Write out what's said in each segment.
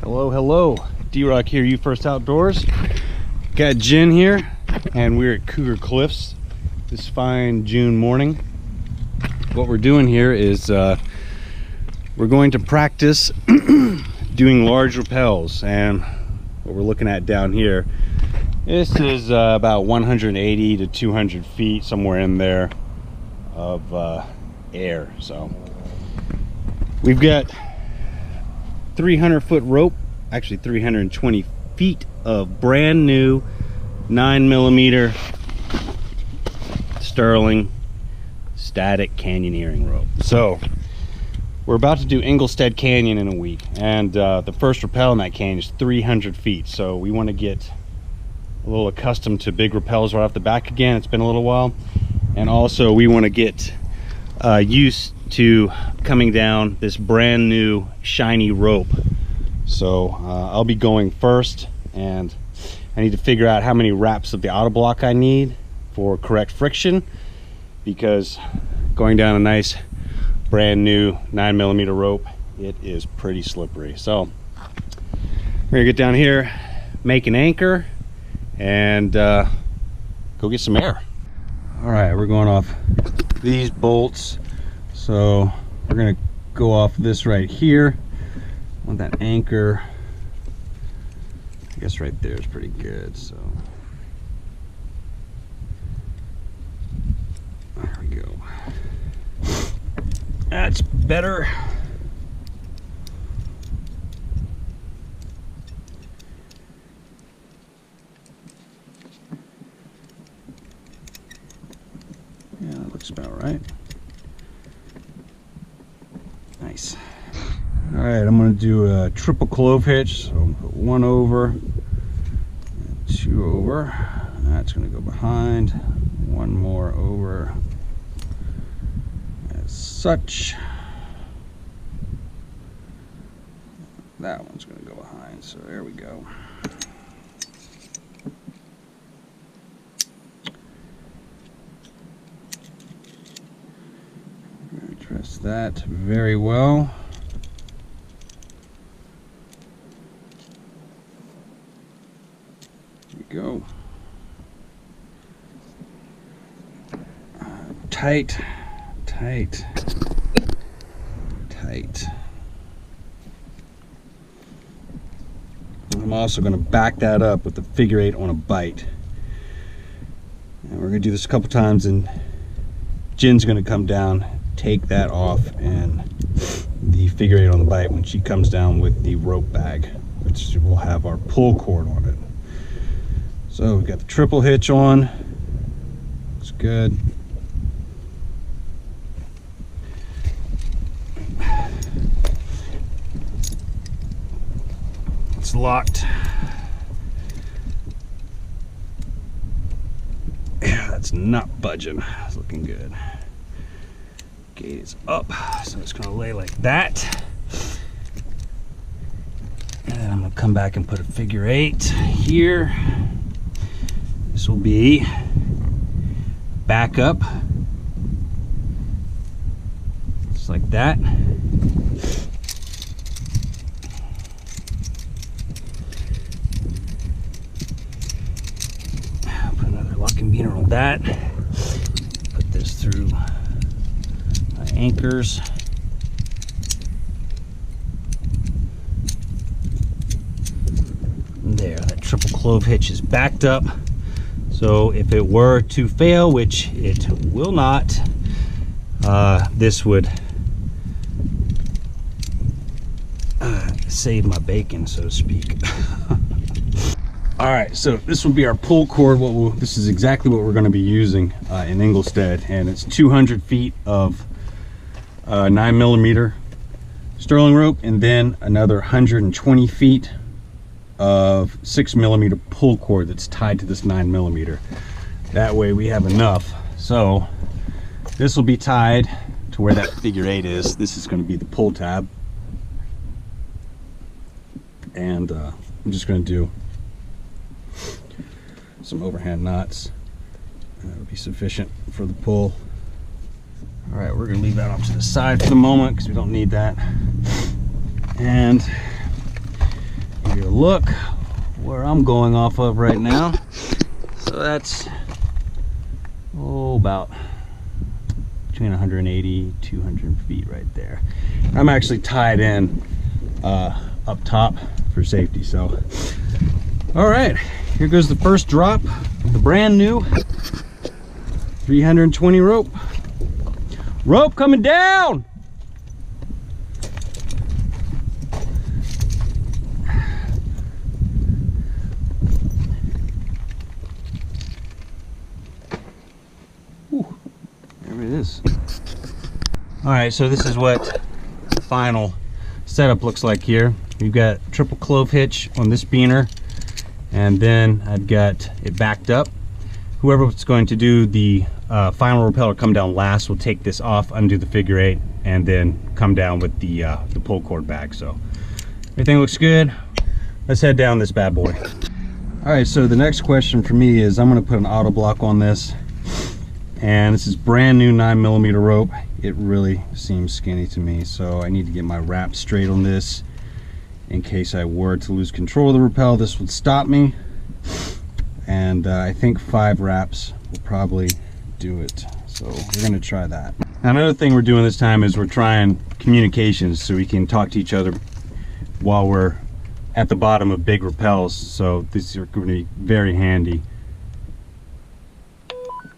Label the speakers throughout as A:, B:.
A: Hello, hello. D-Rock here, You First Outdoors. Got Jen here, and we're at Cougar Cliffs this fine June morning. What we're doing here is we're going to practice doing large rappels, and what we're looking at down here, this is about 180 to 200 feet, somewhere in there, of air. So we've got 300-foot rope, actually 320 feet of brand new 9mm Sterling static canyoneering rope. So we're about to do Inglestead Canyon in a week, and the first rappel in that canyon is 300 feet. So we want to get a little accustomed to big rappels right off the back again. It's been a little while, and also we want to get used to coming down this brand new shiny rope. So I'll be going first, and I need to figure out how many wraps of the auto block I need for correct friction, because going down a nice brand new 9mm rope, it is pretty slippery. So we're gonna get down here, make an anchor, and go get some air. All right, we're going off these bolts. So we're gonna go off this right here. Want that anchor, I guess right there is pretty good. So there we go. That's better. Yeah, that looks about right. Nice. All right, I'm going to do a triple clove hitch. So I'm put one over, two over. That's going to go behind. One more over, as such. That one's going to go behind. So there we go. Trust that very well. Here we go. Tight, tight, tight. I'm also going to back that up with the figure 8 on a bite. And we're going to do this a couple times, and Jen's going to come down, take that off, and the figure 8 on the bite when she comes down with the rope bag, which will have our pull cord on it. So we've got the triple hitch on. Looks good. It's locked. Yeah, that's not budging. It's looking good. Gate is up, so it's going to lay like that. And then I'm going to come back and put a figure 8 here. This will be back up, just like that. Put another locking beater on that. Put this through my anchors. There, that triple clove hitch is backed up. So if it were to fail, which it will not, this would save my bacon, so to speak. All right, so this will be our pull cord. This is exactly what we're going to be using in Inglestead, and it's 200 feet of 9mm Sterling rope, and then another 120 feet of 6mm pull cord that's tied to this 9mm. That way we have enough. So this will be tied to where that figure 8 is. This is going to be the pull tab, and I'm just going to do some overhand knots. That'll be sufficient for the pull. All right, we're going to leave that off to the side for the moment because we don't need that. And a look where I'm going off of right now. So that's about between 180 200 feet right there. I'm actually tied in up top for safety. So all right, here goes the first drop, the brand new 320 rope coming down. There it is. All right, so this is what the final setup looks like here. We've got triple clove hitch on this beaner, and then I've got it backed up. Whoever's going to do the final repeller come down last will take this off, undo the figure eight, and then come down with the pull cord back. So everything looks good. Let's head down this bad boy. All right, so the next question for me is I'm going to put an auto block on this, and this is brand new 9mm rope. It really seems skinny to me, so I need to get my wrap straight on this. In case I were to lose control of the rappel, this would stop me. And I think 5 wraps will probably do it. So we're gonna try that. Now, another thing we're doing this time is we're trying communications so we can talk to each other while we're at the bottom of big rappels. So these are going to be very handy.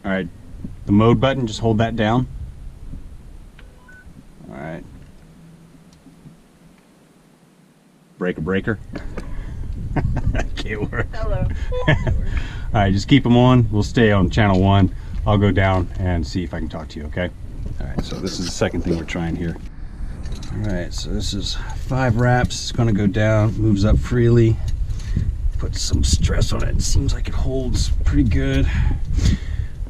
A: All right, the mode button, just hold that down. All right. Breaker. Can't work. Hello. All right, just keep them on. We'll stay on channel 1. I'll go down and see if I can talk to you, okay? All right, so this is the second thing we're trying here. All right, so this is 5 wraps. It's gonna go down, moves up freely. Put some stress on it. It seems like it holds pretty good.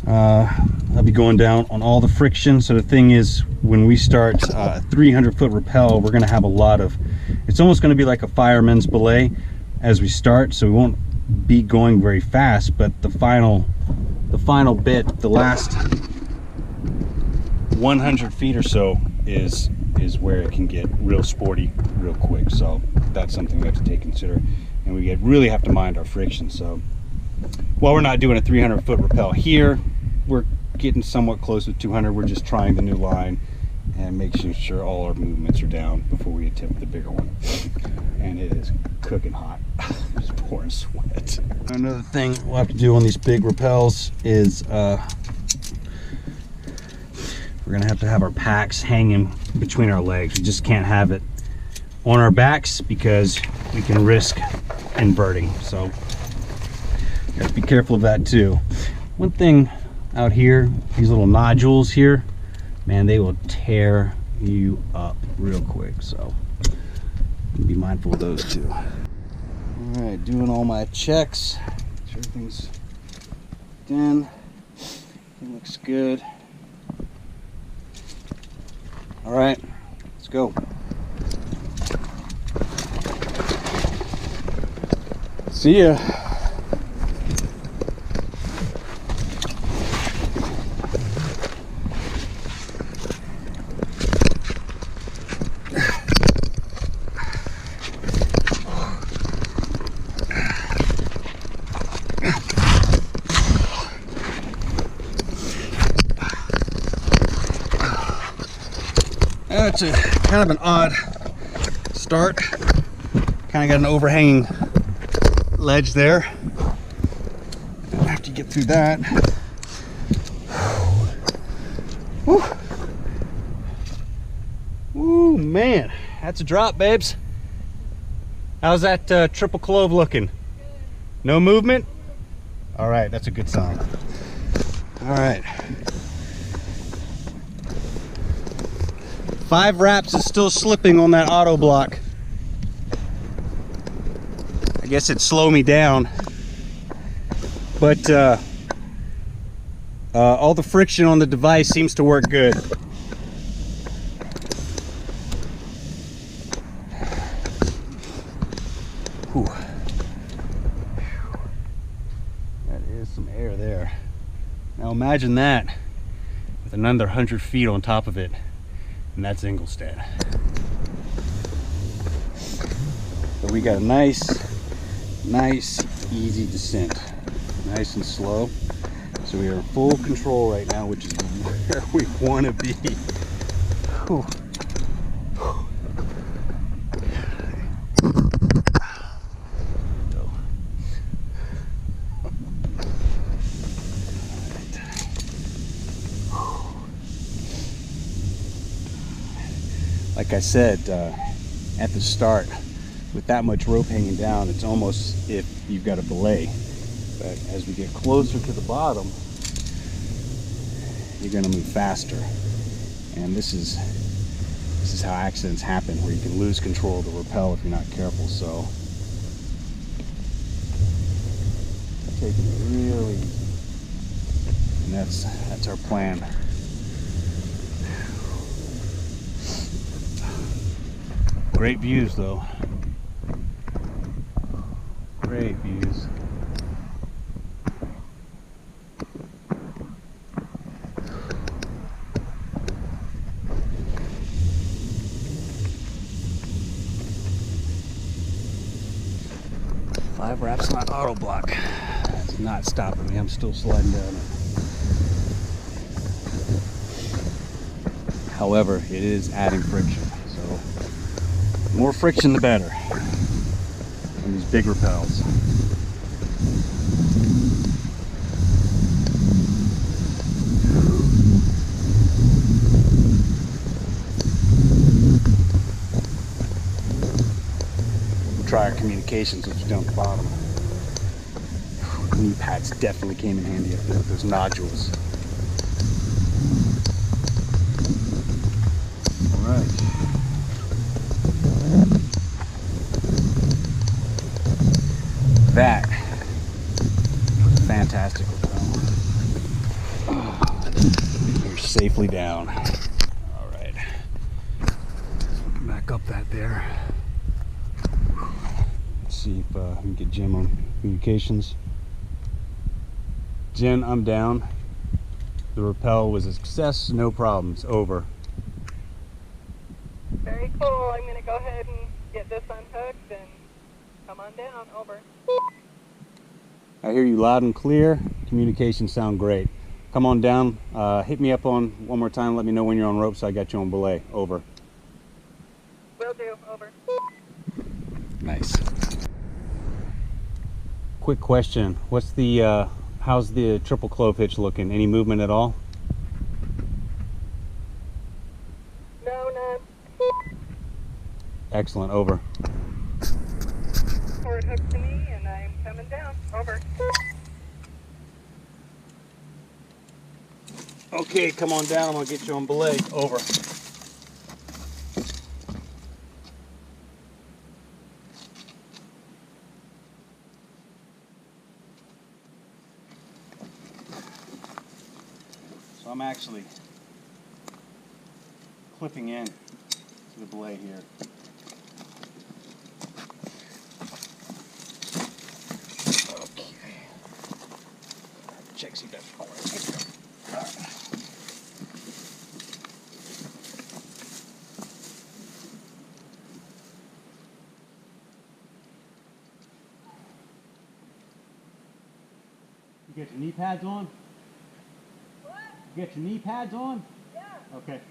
A: I'll be going down on all the friction. So the thing is, when we start a 300-foot rappel, we're gonna have a lot of, it's almost gonna be like a fireman's belay as we start, so we won't be going very fast, but the final bit, the last 100 feet or so is where it can get real sporty real quick. So that's something we have to take consider, and we really have to mind our friction. So while we're not doing a 300-foot rappel here, we're getting somewhat close with 200. We're just trying the new line and making sure all our movements are down before we attempt the bigger one. And it is cooking hot. Just pouring sweat. Another thing we'll have to do on these big rappels is we're gonna have to have our packs hanging between our legs. We just can't have it on our backs because we can risk inverting. So gotta be careful of that too. One thing out here, these little nodules here, man, they will tear you up real quick. So be mindful of those too. All right, doing all my checks. Make sure everything's done. It looks good. All right, let's go. See ya. It's a kind of an odd start. Kind of got an overhanging ledge there. After you get through that, whew. Ooh, man, that's a drop, babes. How's that triple clove looking? No movement? All right, that's a good sign. All right. 5 wraps is still slipping on that auto block. I guess it'd slow me down. But all the friction on the device seems to work good. Whew. That is some air there. Now imagine that with another 100 feet on top of it. And that's Ingolstadt. But we got a nice easy descent, nice and slow. So we are in full control right now, which is where we want to be. Whew. Like I said at the start, with that much rope hanging down, it's almost if you've got a belay. But as we get closer to the bottom, you're going to move faster. And this is how accidents happen, where you can lose control of the rappel if you're not careful. So taking it really easy, and that's our plan. Great views though. Great views. Five wraps not auto block. It's not stopping me. I'm still sliding down it. However, it is adding friction. So more friction the better on these big rappels. We'll try our communications, which is down the bottom. Knee pads definitely came in handy up there with those nodules. All right. That was a fantastic rappel. You're safely down. All right. Back up that there. Let's see if we can get Jim on communications. Jen, I'm down. The rappel was a success, no problems. Over.
B: Very cool. I'm going to go ahead and get this unhooked and come on down. Over.
A: I hear you loud and clear. Communications sound great. Come on down. Hit me up on one more time. Let me know when you're on rope so I got you on belay. Over.
B: Will do. Over.
A: Nice. Quick question. What's the how's the triple clove hitch looking? Any movement at all?
B: No, none.
A: Excellent. Over.
B: Forward hook to me, and I'm coming down. Over.
A: Okay, come on down. I'm gonna get you on belay. Over. So I'm actually clipping in to the belay here. Okay. Check, see if that's all right. All right. You get your knee pads on?
B: What?
A: You get your knee pads on?
B: Yeah.
A: Okay.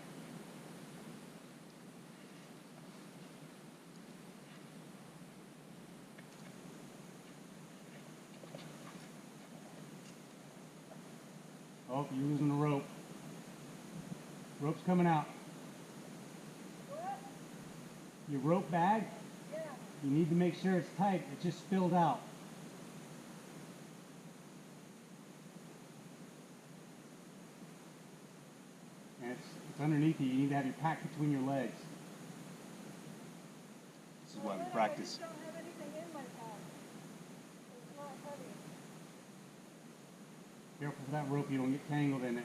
A: Oh, you're losing the rope. Rope's coming out.
B: What?
A: Your rope bag,
B: Yeah.
A: you need to make sure it's tight. It just spilled out. And it's underneath you. You need to have your pack between your legs. This is why we practice.
B: I just don't have anything in my pack. It's not heavy.
A: Careful with that rope, you don't get tangled in it.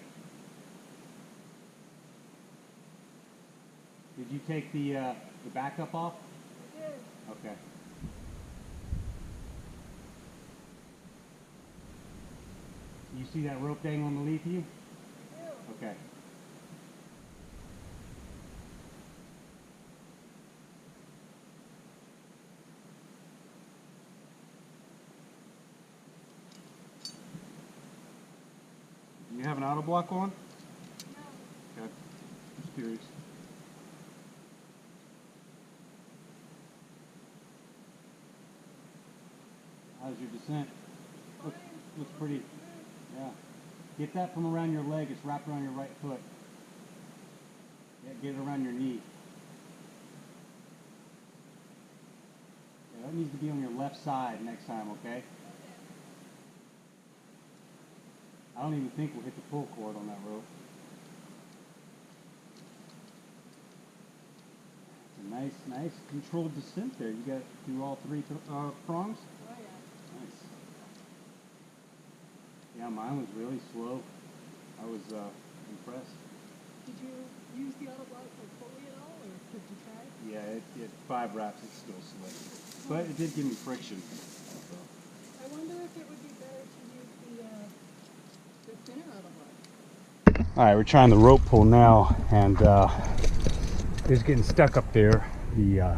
A: Did you take the backup off?
B: I did.
A: Okay. You see that rope dangling underneath you?
B: I do.
A: Okay. You have an auto block on? No. Okay. Just curious. How's your descent? Looks pretty. Yeah. Get that from around your leg. It's wrapped around your right foot. Yeah, get it around your knee. Yeah, that needs to be on your left side next time, okay? I don't even think we'll hit the pull cord on that rope. It's a nice controlled descent there. You got through all three prongs?
B: Oh yeah.
A: Nice. Yeah, mine was really slow. I was impressed.
B: Did you use the auto block fully at all, or did you try?
A: Yeah, it 5 wraps, it's still slick. But it did give me friction. So.
B: I wonder if it would be better to use the thinner auto block.
A: Alright, we're trying the rope pull now, and it's getting stuck up there. The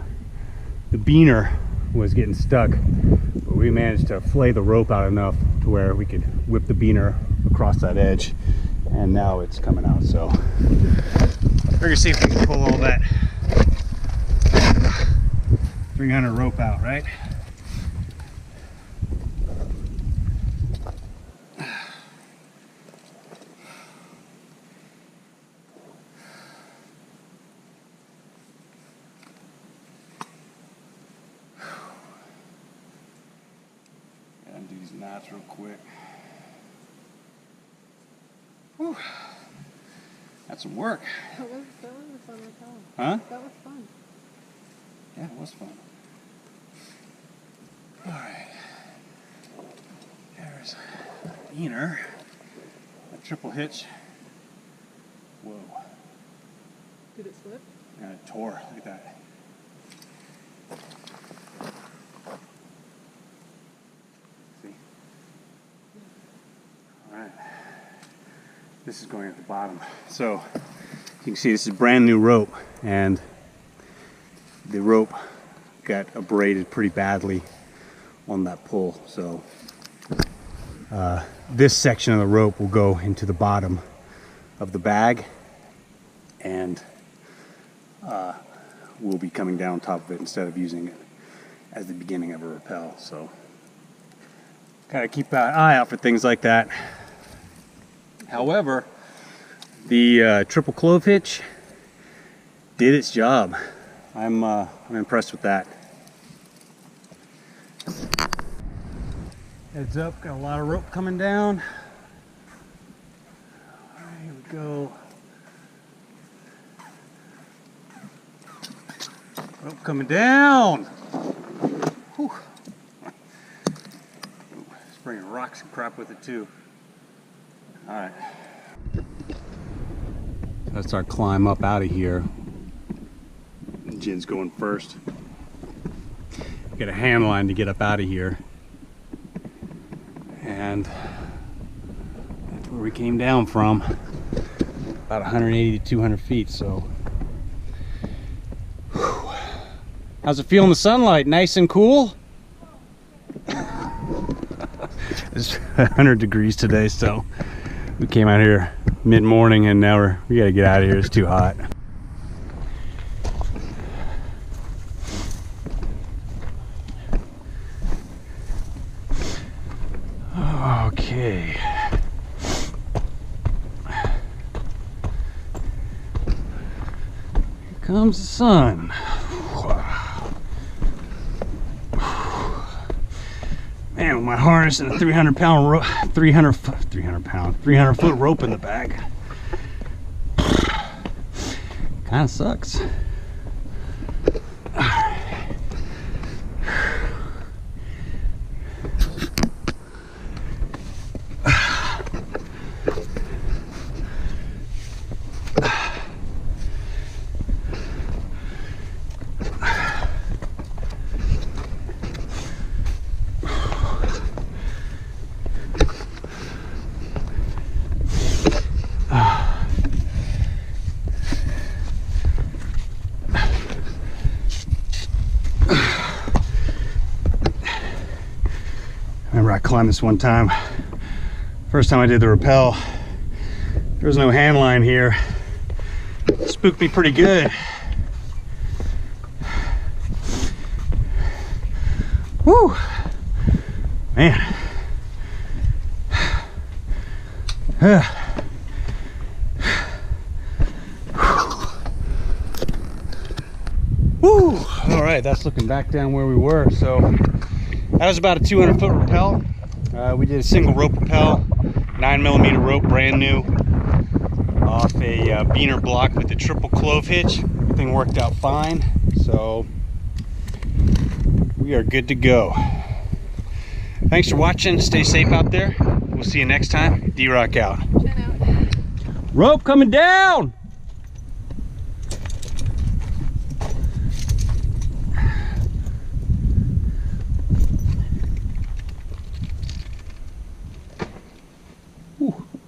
A: beaner was getting stuck, but we managed to flay the rope out enough to where we could whip the beaner across that edge, and now it's coming out. So we're gonna see if we can pull all that 300 rope out, right? Do these knots real quick. Whew. That's some work.
B: That was a fun rappel.
A: Huh?
B: That was fun.
A: Yeah, it was fun. Alright. There's a beaner. A triple hitch. Whoa.
B: Did it slip?
A: And it tore. Look at that. This is going at the bottom. So you can see this is brand new rope, and the rope got abraded pretty badly on that pull. So this section of the rope will go into the bottom of the bag, and we'll be coming down top of it instead of using it as the beginning of a rappel. So gotta keep an eye out for things like that. However, the triple clove hitch did its job. I'm impressed with that. Heads up, got a lot of rope coming down. All right, here we go. Rope coming down. Whew. It's bringing rocks and crap with it too. All right. That's our climb up out of here. Jin's going first. Get a hand line to get up out of here. And that's where we came down from. About 180 to 200 feet, so. Whew. How's it feel in the sunlight? Nice and cool? It's 100 degrees today, so we came out here mid-morning, and now we gotta get out of here. It's too hot. Okay. Here comes the sun. Man, with my harness and a 300-pound rope, 300 foot rope in the bag, kind of sucks. I climbed this one time. First time I did the rappel, There's no hand line here. Spooked me pretty good. Woo! Man. Woo! All right, that's looking back down where we were. So that was about a 200-foot rappel. We did a single rope rappel, 9mm rope, brand new, off a beaner block with a triple clove hitch. Everything worked out fine, so we are good to go. Thanks for watching. Stay safe out there. We'll see you next time. D-Rock out.
B: Chin out.
A: Rope coming down!